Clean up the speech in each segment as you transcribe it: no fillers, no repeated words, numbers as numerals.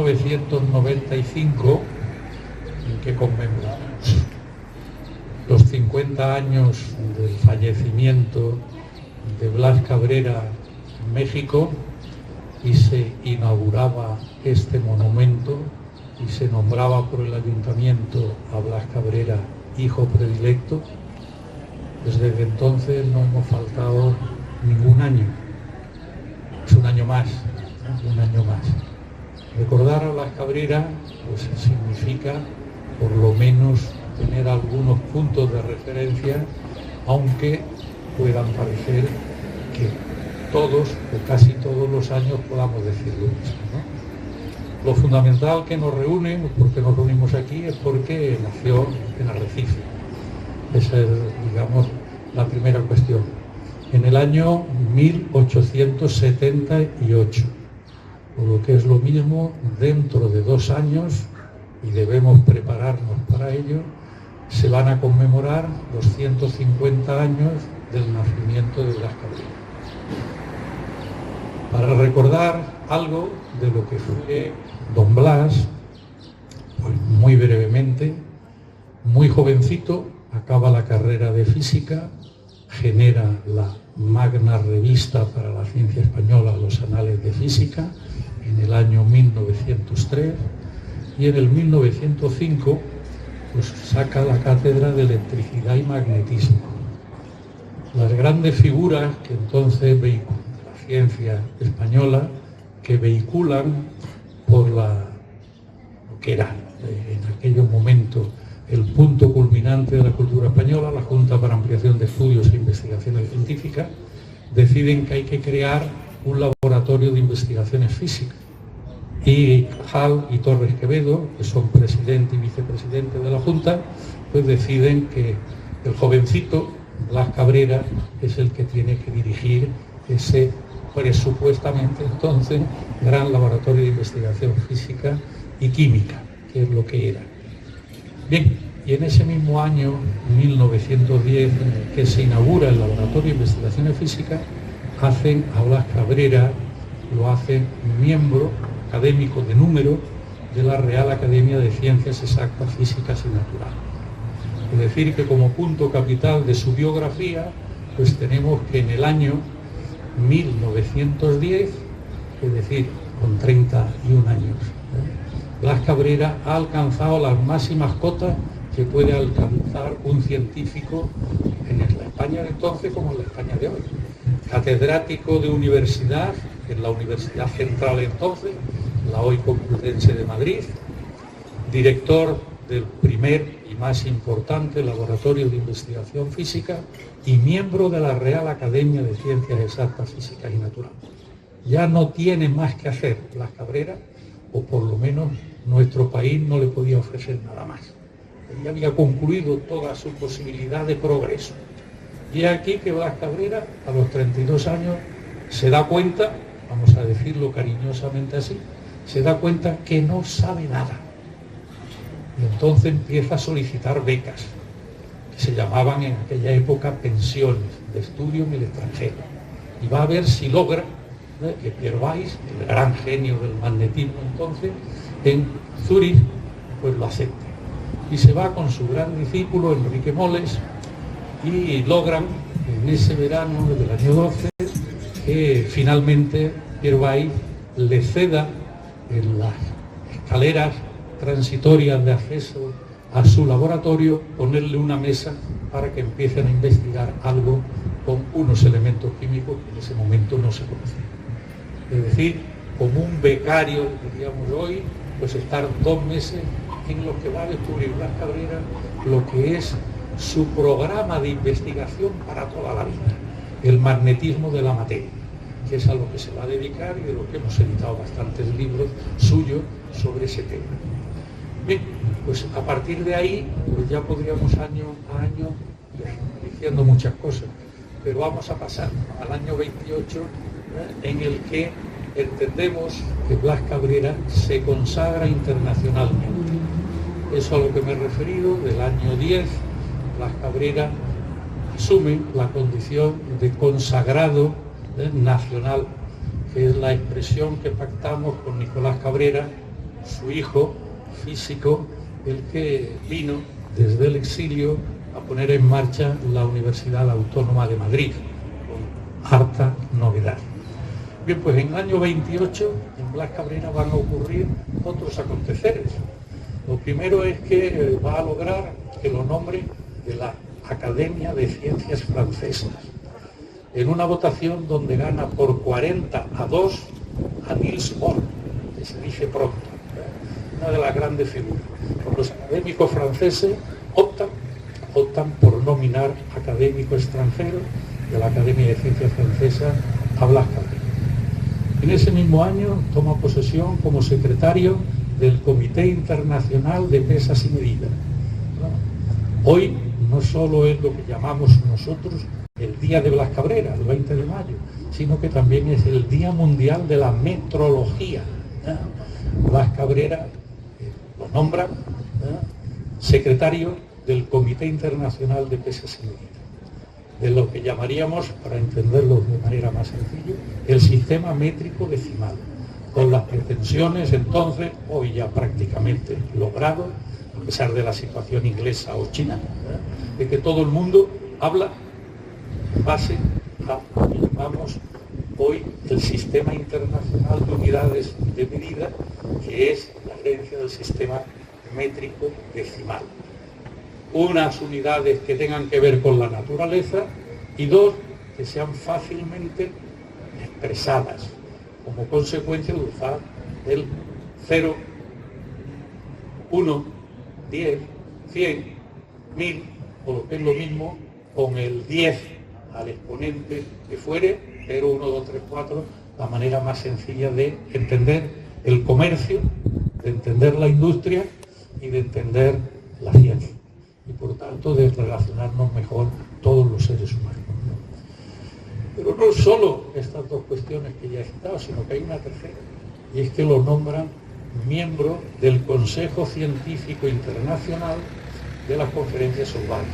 1995, en que conmemoramos los 50 años del fallecimiento de Blas Cabrera en México, y se inauguraba este monumento y se nombraba por el ayuntamiento a Blas Cabrera hijo predilecto. Desde entonces no hemos faltado ningún año. Es un año más, ¿no? Un año más. Recordar a Blas Cabrera pues significa por lo menos tener algunos puntos de referencia, aunque puedan parecer que todos o casi todos los años podamos decir lo mismo, ¿no? Lo fundamental que nos reúne, porque nos reunimos aquí, es porque nació en Arrecife. Esa es, digamos, la primera cuestión. En el año 1878, o lo que es lo mismo, dentro de 2 años, y debemos prepararnos para ello, se van a conmemorar los 150 años del nacimiento de Blas Cabrera. Para recordar algo de lo que fue don Blas, pues muy brevemente, muy jovencito, acaba la carrera de física, genera la magna revista para la ciencia española, Los Anales de Física, en el año 1903, y en el 1905 pues saca la cátedra de electricidad y magnetismo. Las grandes figuras que entonces vehiculan la ciencia española, que vehiculan por lo que era en aquellos momentos el punto culminante de la cultura española, la Junta para Ampliación de Estudios e Investigaciones Científicas, deciden que hay que crear un laboratorio de investigaciones físicas. Y Hall y Torres Quevedo, que son presidente y vicepresidente de la Junta, pues deciden que el jovencito Blas Cabrera es el que tiene que dirigir ese presupuestamente entonces gran laboratorio de investigación física y química, que es lo que era. Bien, y en ese mismo año, 1910, en el que se inaugura el laboratorio de investigaciones físicas, hacen a Blas Cabrera, lo hacen miembro académico de número de la Real Academia de Ciencias Exactas, Físicas y Naturales. Es decir, que como punto capital de su biografía, pues tenemos que en el año 1910, es decir, con 31 años, Blas Cabrera ha alcanzado las máximas cotas que puede alcanzar un científico en la España de entonces como en la España de hoy. Catedrático de universidad en la Universidad Central entonces, la hoy Complutense de Madrid, director del primer y más importante laboratorio de investigación física y miembro de la Real Academia de Ciencias Exactas, Físicas y Naturales. Ya no tiene más que hacer Blas Cabrera, o por lo menos nuestro país no le podía ofrecer nada más. Ya había concluido toda su posibilidad de progreso. Y aquí que Blas Cabrera, a los 32 años, se da cuenta, vamos a decirlo cariñosamente así, se da cuenta que no sabe nada. Y entonces empieza a solicitar becas, que se llamaban en aquella época pensiones de estudio en el extranjero. Y va a ver si logra que Pierre Weiss, el gran genio del magnetismo entonces, en Zúrich, pues lo acepte. Y se va con su gran discípulo, Enrique Moles, y logran en ese verano del año 12 que finalmente Pierre Weiss le ceda en las escaleras transitorias de acceso a su laboratorio, ponerle una mesa para que empiecen a investigar algo con unos elementos químicos que en ese momento no se conocían. Es decir, como un becario, diríamos hoy, pues estar 2 meses en los que va a descubrir Blas Cabrera lo que es su programa de investigación para toda la vida, el magnetismo de la materia, que es a lo que se va a dedicar y de lo que hemos editado bastantes libros suyos sobre ese tema. Bien, pues a partir de ahí, pues ya podríamos año a año diciendo muchas cosas, pero vamos a pasar al año 28, en el que entendemos que Blas Cabrera se consagra internacionalmente. Eso a lo que me he referido, del año 10, Blas Cabrera asume la condición de consagrado nacional, que es la expresión que pactamos con Nicolás Cabrera su hijo físico el que vino desde el exilio a poner en marcha la Universidad Autónoma de Madrid, con harta novedad. Bien, pues en el año 28 en Blas Cabrera van a ocurrir otros aconteceres. Lo primero es que va a lograr que lo nombre de la Academia de Ciencias Francesas, en una votación donde gana por 40-2 a Niels Bohr, que se dice pronto, una de las grandes figuras. Los académicos franceses optan por nominar académico extranjero de la Academia de Ciencias Francesas a Blas Cabrera. En ese mismo año toma posesión como secretario del Comité Internacional de Pesas y Medidas. Hoy no solo es lo que llamamos nosotros el Día de Blas Cabrera, el 20 de mayo, sino que también es el Día Mundial de la Metrología. Blas Cabrera lo nombra secretario del Comité Internacional de Pesas y Medidas, de lo que llamaríamos, para entenderlo de manera más sencilla, el sistema métrico decimal, con las pretensiones entonces, hoy ya prácticamente logrado, a pesar de la situación inglesa o china, de que todo el mundo habla en base a lo que llamamos hoy el Sistema Internacional de Unidades de Medida, que es la herencia del sistema métrico decimal. Unas unidades que tengan que ver con la naturaleza y dos, que sean fácilmente expresadas como consecuencia de usar el 0, 1, 10, 100, 1000 o lo que es lo mismo con el 10 al exponente que fuere, 0, 1, 2, 3, 4, la manera más sencilla de entender el comercio, de entender la industria y de entender la ciencia. Y por tanto de relacionarnos mejor todos los seres humanos. Pero no solo estas dos cuestiones que ya he citado, sino que hay una tercera, y es que lo nombran miembro del Consejo Científico Internacional de las Conferencias Urbanas.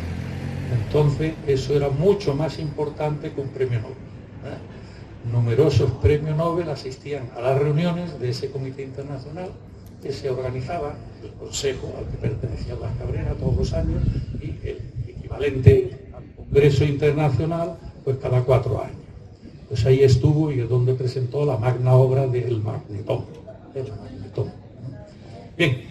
Entonces eso era mucho más importante que un premio Nobel. Numerosos premios Nobel asistían a las reuniones de ese comité internacional que se organizaba, el consejo al que pertenecía Blas Cabrera todos los años, y el equivalente al Congreso Internacional pues cada 4 años. Pues ahí estuvo y es donde presentó la magna obra del magnetón. Bien,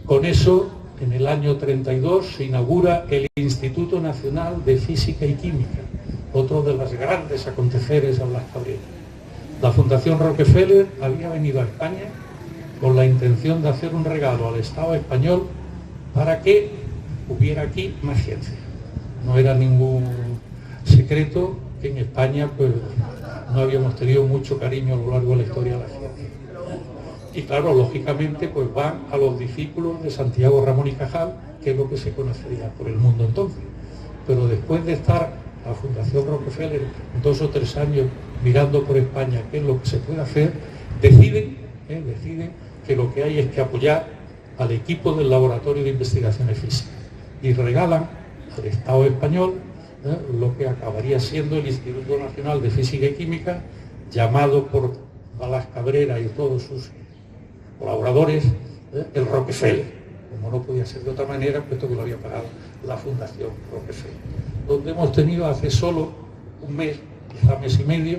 con eso en el año 32 se inaugura el Instituto Nacional de Física y Química, otro de los grandes aconteceres a Blas Cabrera. La Fundación Rockefeller había venido a España con la intención de hacer un regalo al Estado español para que hubiera aquí más ciencia. No era ningún secreto que en España pues no habíamos tenido mucho cariño a lo largo de la historia de la ciencia. Y claro, lógicamente pues van a los discípulos de Santiago Ramón y Cajal, que es lo que se conocería por el mundo entonces. Pero después de estar la Fundación Rockefeller 2 o 3 años mirando por España qué es lo que se puede hacer, deciden que lo que hay es que apoyar al equipo del Laboratorio de Investigaciones Físicas y regalan al Estado español lo que acabaría siendo el Instituto Nacional de Física y Química, llamado por Blas Cabrera y todos sus colaboradores el Rockefeller, como no podía ser de otra manera, puesto que lo había pagado la Fundación Rockefeller, donde hemos tenido hace solo un mes, quizá mes y medio,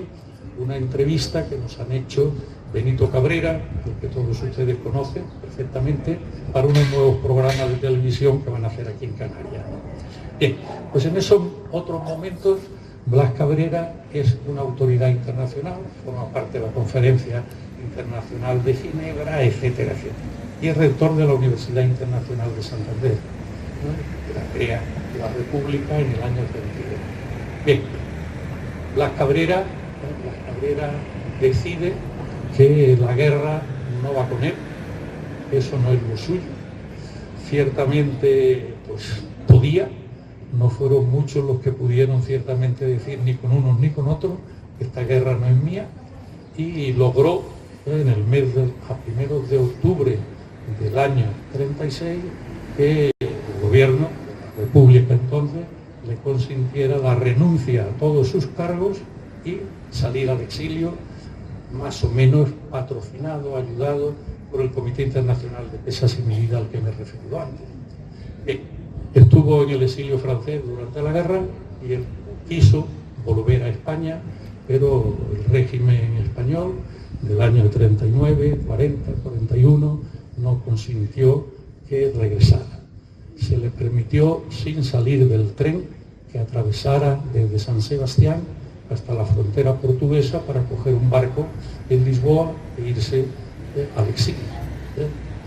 una entrevista que nos han hecho Benito Cabrera, que todos ustedes conocen perfectamente, para unos nuevos programas de televisión que van a hacer aquí en Canarias. Bien, pues en esos otros momentos Blas Cabrera es una autoridad internacional, forma parte de la Conferencia Internacional de Ginebra, etcétera, etcétera. Y es rector de la Universidad Internacional de Santander, que la crea la República en el año 32. Bien, Blas Cabrera decide que la guerra no va con él, eso no es lo suyo. Ciertamente, pues podía, no fueron muchos los que pudieron ciertamente decir, ni con unos ni con otros, que esta guerra no es mía, y logró en el mes a primeros de octubre del año 36 que el gobierno, la República entonces, le consintiera la renuncia a todos sus cargos y salir al exilio, más o menos patrocinado, ayudado por el Comité Internacional de Pesas y Medida al que me he referido antes. Estuvo en el exilio francés durante la guerra y él quiso volver a España, pero el régimen español del año 39, 40, 41 no consintió que regresara. Se le permitió, sin salir del tren, que atravesara desde San Sebastián hasta la frontera portuguesa para coger un barco en Lisboa e irse al exilio,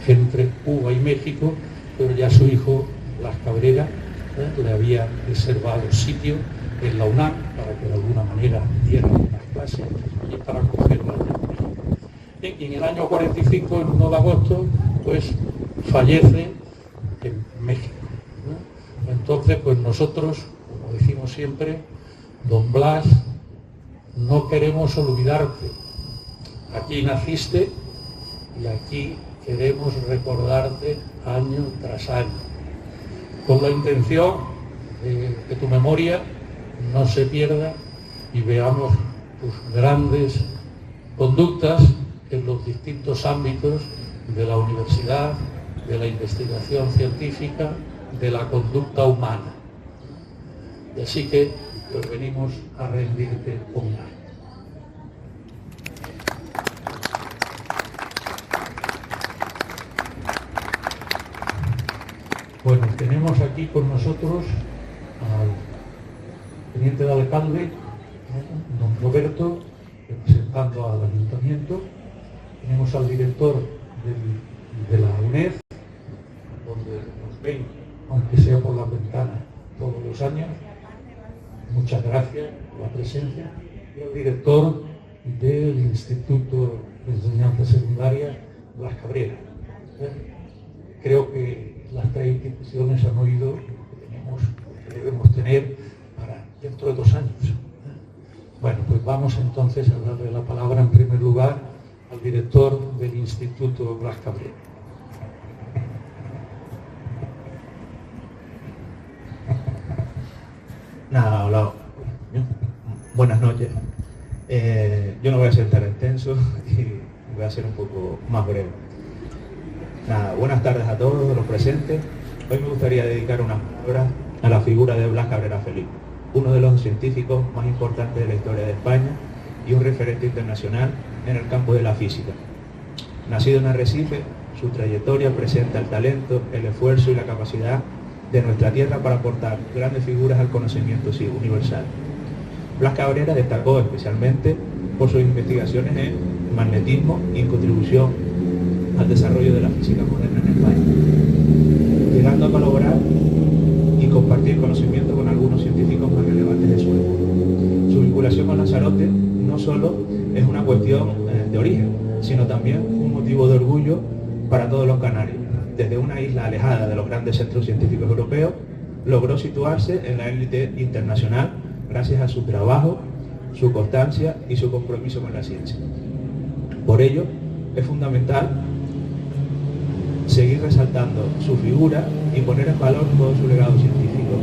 entre Cuba y México, pero ya su hijo, Blas Cabrera, le había reservado sitio en la UNAM para que de alguna manera diera unas clases y para cogerla allá en México. Y en el año 45, el 1 de agosto, pues fallece en México, ¿no? Entonces, pues nosotros, como decimos siempre, don Blas, no queremos olvidarte. Aquí naciste y aquí queremos recordarte año tras año, con la intención de que tu memoria no se pierda y veamos tus grandes conductas en los distintos ámbitos de la universidad, de la investigación científica, de la conducta humana. Y así que pues venimos a rendirte homenaje. Bueno, tenemos aquí con nosotros al teniente de alcalde, don Roberto, representando al ayuntamiento. Tenemos al director de la UNED, donde nos ven, aunque sea por la ventana, todos los años. Muchas gracias por la presencia. Y al director del Instituto de Enseñanza Secundaria, Blas Cabrera. Creo que las tres instituciones han oído lo que debemos tener para dentro de 2 años. Bueno, pues vamos entonces a darle la palabra en primer lugar al director del Instituto Blas Cabrera. Nada, hola. Buenas noches. Yo no voy a ser tan extenso y voy a ser un poco más breve. Nada, buenas tardes a todos los presentes. Hoy me gustaría dedicar unas palabras a la figura de Blas Cabrera Felipe, uno de los científicos más importantes de la historia de España y un referente internacional en el campo de la física. Nacido en Arrecife, su trayectoria presenta el talento, el esfuerzo y la capacidad de nuestra tierra para aportar grandes figuras al conocimiento universal. Blas Cabrera destacó especialmente por sus investigaciones en magnetismo y en contribución al desarrollo de la física moderna en España, llegando a colaborar y compartir conocimiento con algunos científicos más relevantes de su época. Su vinculación con Lanzarote no solo es una cuestión de origen, sino también un motivo de orgullo para todos los canarios. Desde una isla alejada de los grandes centros científicos europeos, logró situarse en la élite internacional gracias a su trabajo, su constancia y su compromiso con la ciencia. Por ello, es fundamental seguir resaltando su figura y poner en valor todo su legado científico.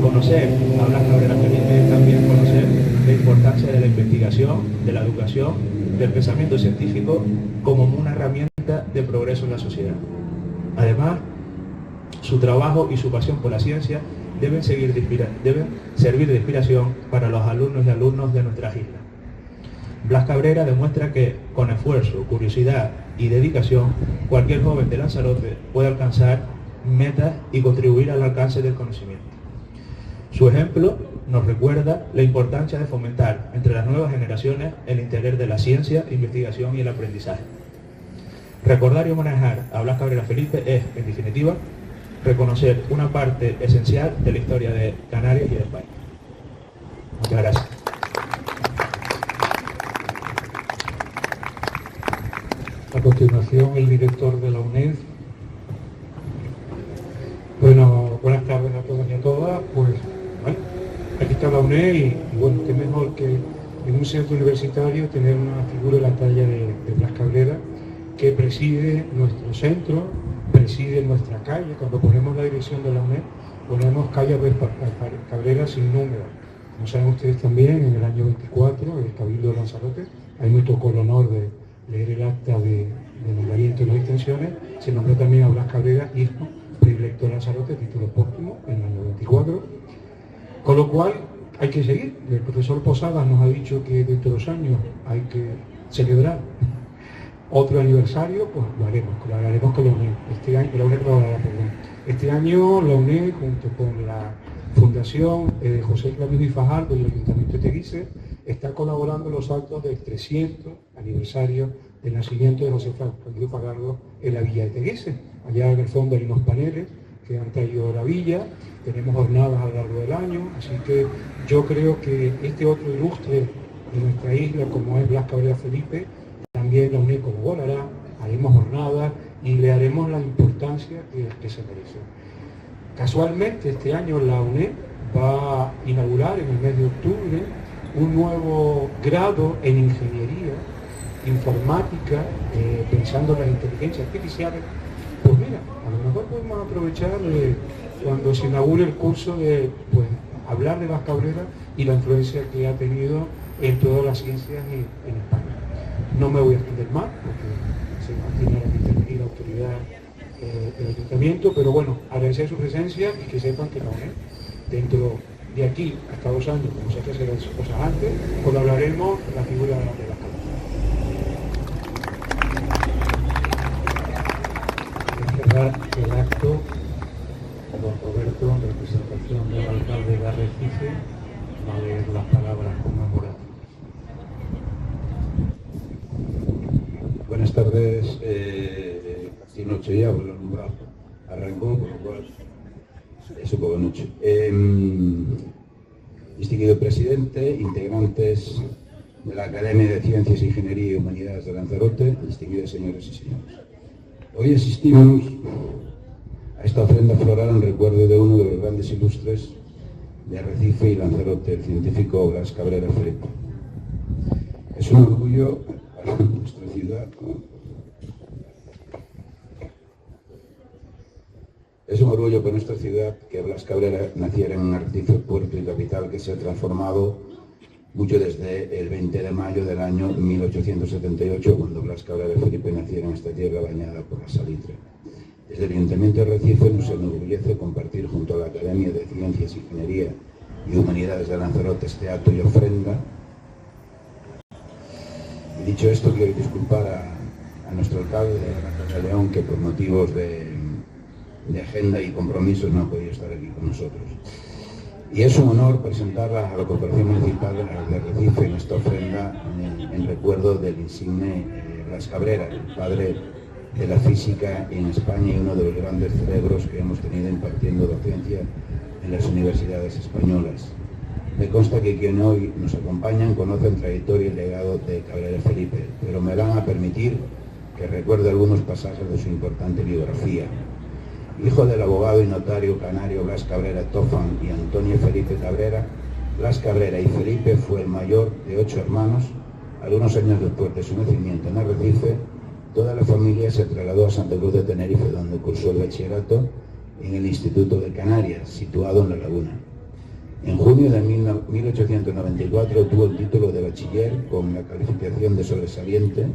Conocer a Blas Cabrera Felipe es también conocer la importancia de la investigación, de la educación, del pensamiento científico como una herramienta de progreso en la sociedad. Además, su trabajo y su pasión por la ciencia deben servir de inspiración para los alumnos y alumnas de nuestras islas. Blas Cabrera demuestra que, con esfuerzo, curiosidad y dedicación, cualquier joven de Lanzarote puede alcanzar metas y contribuir al alcance del conocimiento. Su ejemplo nos recuerda la importancia de fomentar entre las nuevas generaciones el interés de la ciencia, investigación y el aprendizaje. Recordar y homenajear a Blas Cabrera Felipe es, en definitiva, reconocer una parte esencial de la historia de Canarias y de España. Muchas gracias. A continuación, el director de la UNED. Bueno, buenas tardes a todos y a todas. Pues, bueno, aquí está la UNED y bueno, qué mejor que en un centro universitario tener una figura de la talla de Blas Cabrera, que preside nuestro centro, preside nuestra calle. Cuando ponemos la dirección de la UNED, ponemos calle Cabrera sin número. Como saben ustedes también, en el año 24, el Cabildo de Lanzarote, a mí me tocó el honor de leer el acta de de nombramiento en las extensiones, se nombró también a Blas Cabrera, hijo predilecto de Lanzarote, título póstumo en el año 24. Con lo cual hay que seguir. El profesor Posadas nos ha dicho que dentro de 2 años hay que celebrar otro aniversario, pues lo haremos con la UNED. Este año la UNED, junto con la Fundación José Clavijo y Fajardo y el Ayuntamiento de Teguise, está colaborando en los actos del 300 aniversario del nacimiento de José Clavijo y Fajardo en la villa de Teguise. Allá en el fondo hay unos paneles que han traído la villa, tenemos jornadas a lo largo del año, así que yo creo que este otro ilustre de nuestra isla, como es Blas Cabrera Felipe, también la UNED colaborará, haremos jornadas y le haremos la importancia que se merece. Casualmente este año la UNED va a inaugurar en el mes de octubre un nuevo grado en ingeniería informática, pensando en las inteligencias artificiales. Pues mira, a lo mejor podemos aprovechar cuando se inaugure el curso de hablar de Blas Cabrera y la influencia que ha tenido en todas las ciencias en España. No me voy a extender más porque se va a tener que intervenir la autoridad del ayuntamiento, pero bueno, agradecer su presencia y que sepan que la UNED, dentro de aquí hasta 2 años, como se hace las cosas antes, colaboraremos en la figura de Blas Cabrera. El acto, don Roberto, en representación del alcalde de Arrecife, va a leer las palabras conmemorativas. Buenas tardes, casi noche ya, por lo nombrado. Arrancó, por lo cual es un poco noche. Distinguido presidente, integrantes de la Academia de Ciencias, Ingeniería y Humanidades de Lanzarote, distinguidos señores y señores. Hoy asistimos a esta ofrenda floral en recuerdo de uno de los grandes ilustres de Arrecife y Lanzarote, el científico Blas Cabrera Felipe. Es un orgullo para nuestra ciudad. Es un orgullo para nuestra ciudad que Blas Cabrera naciera en Arrecife, puerto y capital que se ha transformado mucho desde el 20 de mayo del año 1878, cuando Blas Cabrera Felipe naciera en esta tierra bañada por la salitre. Desde el Ayuntamiento de Arrecife nos enorgullece compartir junto a la Academia de Ciencias, Ingeniería y Humanidades de Lanzarote este acto y ofrenda. Y dicho esto, quiero disculpar a nuestro alcalde, a León, que por motivos de agenda y compromisos no ha podido estar aquí con nosotros. Y es un honor presentarla a la Corporación Municipal de Arrecife en esta ofrenda en recuerdo del insigne Blas Cabrera, el padre de la física en España y uno de los grandes cerebros que hemos tenido impartiendo docencia en las universidades españolas. Me consta que quienes hoy nos acompañan conocen trayectoria y legado de Cabrera Felipe, pero me van a permitir que recuerde algunos pasajes de su importante biografía. Hijo del abogado y notario canario Blas Cabrera Tofan y Antonio Felipe Cabrera, Blas Cabrera y Felipe fue el mayor de 8 hermanos. Algunos años después de su nacimiento en Arrecife, toda la familia se trasladó a Santa Cruz de Tenerife, donde cursó el bachillerato en el Instituto de Canarias, situado en La Laguna. En junio de 1894 obtuvo el título de bachiller con la calificación de sobresaliente.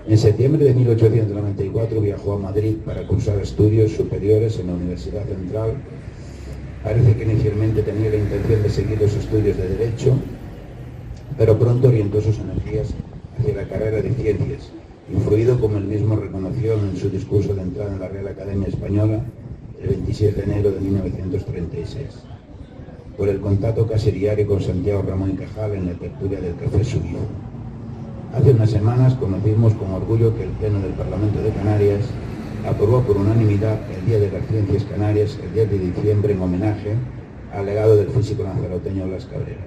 En septiembre de 1894 viajó a Madrid para cursar estudios superiores en la Universidad Central. Parece que inicialmente tenía la intención de seguir los estudios de Derecho, pero pronto orientó sus energías hacia la carrera de Ciencias, influido, como él mismo reconoció en su discurso de entrada en la Real Academia Española el 27 de enero de 1936, por el contacto casi diario con Santiago Ramón y Cajal en la tertulia del Café Subido. Hace unas semanas conocimos con orgullo que el Pleno del Parlamento de Canarias aprobó por unanimidad el Día de las Ciencias Canarias, el 10 de diciembre, en homenaje al legado del físico lanzaroteño Blas Cabrera.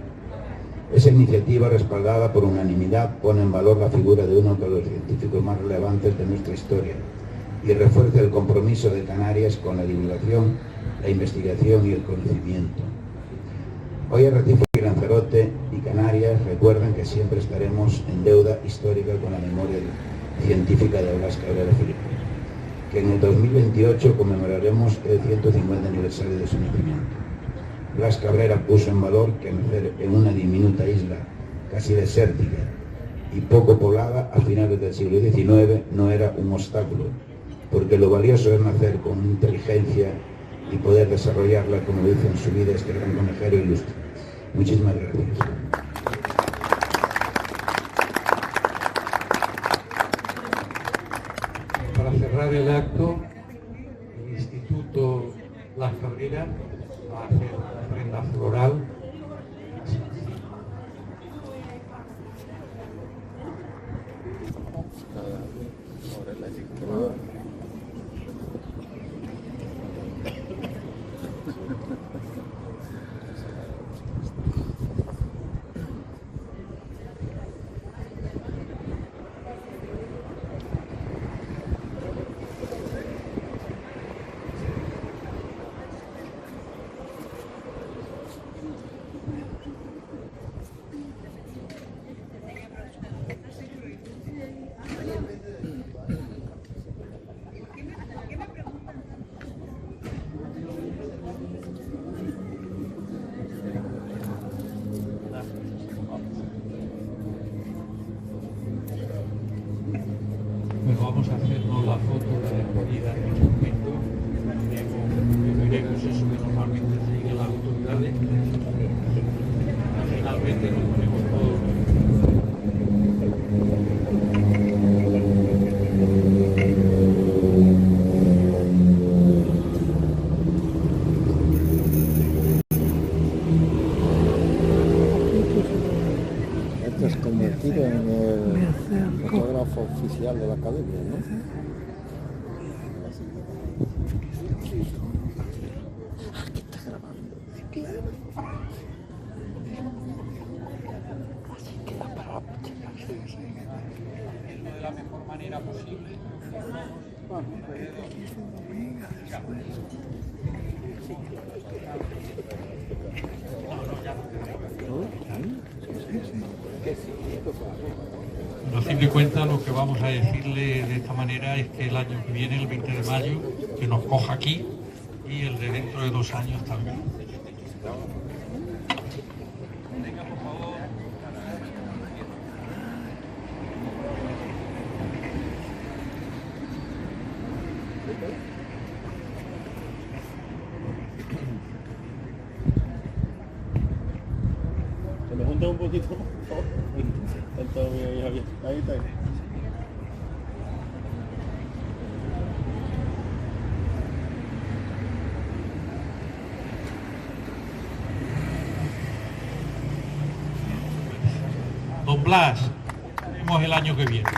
Esa iniciativa, respaldada por unanimidad, pone en valor la figura de uno de los científicos más relevantes de nuestra historia y refuerza el compromiso de Canarias con la divulgación, la investigación y el conocimiento. Hoy Arrecife y Lanzarote y Canarias recuerdan que siempre estaremos en deuda histórica con la memoria científica de Blas Cabrera Felipe, que en el 2028 conmemoraremos el 150 aniversario de su nacimiento. Blas Cabrera puso en valor que nacer en una diminuta isla casi desértica y poco poblada a finales del siglo XIX no era un obstáculo, porque lo valioso es nacer con inteligencia y poder desarrollarla, como dice en su vida este gran conejero ilustre. Muchísimas gracias. Para cerrar el acto, el Instituto Las Cabreras va a hacer una ofrenda floral. Bueno, vamos a hacernos la foto de despedida en este momento. Veremos eso que normalmente siguen las autoridades. Finalmente nos ponemos todos. Esto es convertido en el fotógrafo oficial de la academia, ¿no? Aquí está grabando. Así queda para De la mejor manera posible. A fin de cuentas, lo que vamos a decirle de esta manera es que el año que viene, el 20 de mayo, que nos coja aquí, y el de dentro de 2 años también. Venga, por favor. Se me junta un poquito, por favor. Está todo bien, Javier. Ahí está. Don Blas, nos vemos el año que viene.